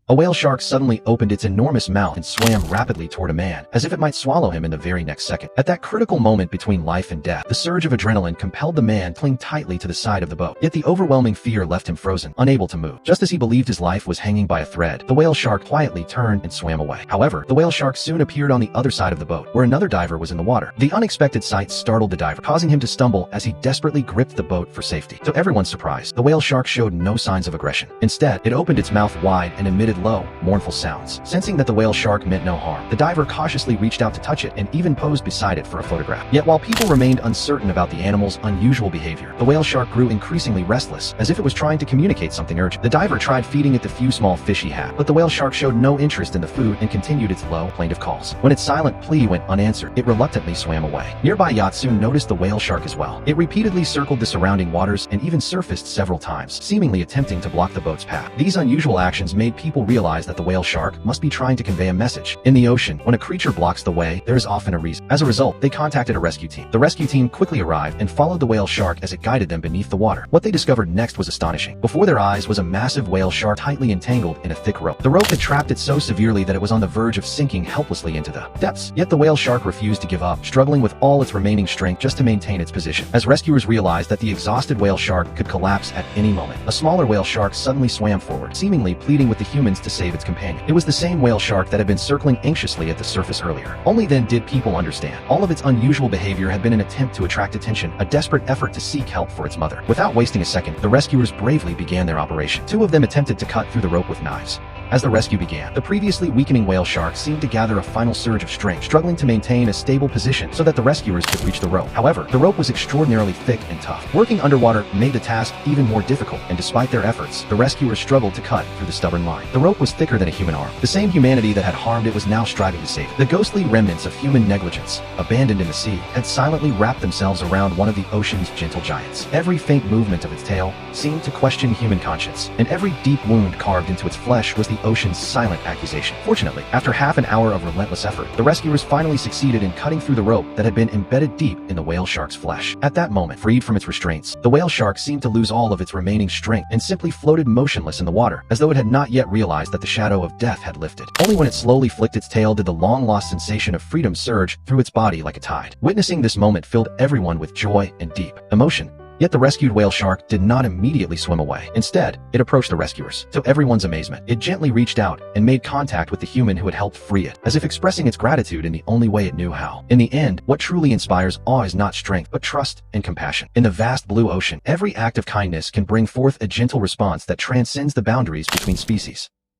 A whale shark suddenly opened its enormous mouth and swam rapidly toward a man, as if it might swallow him in the very next second. At that critical moment between life and death, the surge of adrenaline compelled the man to cling tightly to the side of the boat. Yet the overwhelming fear left him frozen, unable to move. Just as he believed his life was hanging by a thread, the whale shark quietly turned and swam away. However, the whale shark soon appeared on the other side of the boat, where another diver was in the water. The unexpected sight startled the diver, causing him to stumble as he desperately gripped the boat for safety. To everyone's surprise, the whale shark showed no signs of aggression. Instead, it opened its mouth wide and emitted low, mournful sounds. Sensing that the whale shark meant no harm, the diver cautiously reached out to touch it and even posed beside it for a photograph. Yet while people remained uncertain about the animal's unusual behavior, the whale shark grew increasingly restless, as if it was trying to communicate something urgent. The diver tried feeding it the few small fish he had, but the whale shark showed no interest in the food and continued its low, plaintive calls. When its silent plea went unanswered, it reluctantly swam away. Nearby yachts soon noticed the whale shark as well. It repeatedly circled the surrounding waters and even surfaced several times, seemingly attempting to block the boat's path. These unusual actions made people realize that the whale shark must be trying to convey a message. In the ocean, when a creature blocks the way, there is often a reason. As a result, they contacted a rescue team. The rescue team quickly arrived and followed the whale shark as it guided them beneath the water. What they discovered next was astonishing. Before their eyes was a massive whale shark tightly entangled in a thick rope. The rope had trapped it so severely that it was on the verge of sinking helplessly into the depths. Yet the whale shark refused to give up, struggling with all its remaining strength just to maintain its position. As rescuers realized that the exhausted whale shark could collapse at any moment, a smaller whale shark suddenly swam forward, seemingly pleading with the humans to save its companion. It was the same whale shark that had been circling anxiously at the surface earlier. Only then did people understand. All of its unusual behavior had been an attempt to attract attention, a desperate effort to seek help for its mother. Without wasting a second, the rescuers bravely began their operation. Two of them attempted to cut through the rope with knives. As the rescue began, the previously weakening whale shark seemed to gather a final surge of strength, struggling to maintain a stable position so that the rescuers could reach the rope. However, the rope was extraordinarily thick and tough. Working underwater made the task even more difficult, and despite their efforts, the rescuers struggled to cut through the stubborn line. The rope was thicker than a human arm. The same humanity that had harmed it was now striving to save it. The ghostly remnants of human negligence, abandoned in the sea, had silently wrapped themselves around one of the ocean's gentle giants. Every faint movement of its tail seemed to question human conscience, and every deep wound carved into its flesh was the ocean's silent accusation. Fortunately, after half an hour of relentless effort, the rescuers finally succeeded in cutting through the rope that had been embedded deep in the whale shark's flesh. At that moment, freed from its restraints, the whale shark seemed to lose all of its remaining strength and simply floated motionless in the water, as though it had not yet realized that the shadow of death had lifted. Only when it slowly flicked its tail did the long-lost sensation of freedom surge through its body like a tide. Witnessing this moment filled everyone with joy and deep emotion. Yet the rescued whale shark did not immediately swim away. Instead, it approached the rescuers. To everyone's amazement, it gently reached out and made contact with the human who had helped free it, as if expressing its gratitude in the only way it knew how. In the end, what truly inspires awe is not strength, but trust and compassion. In the vast blue ocean, every act of kindness can bring forth a gentle response that transcends the boundaries between species.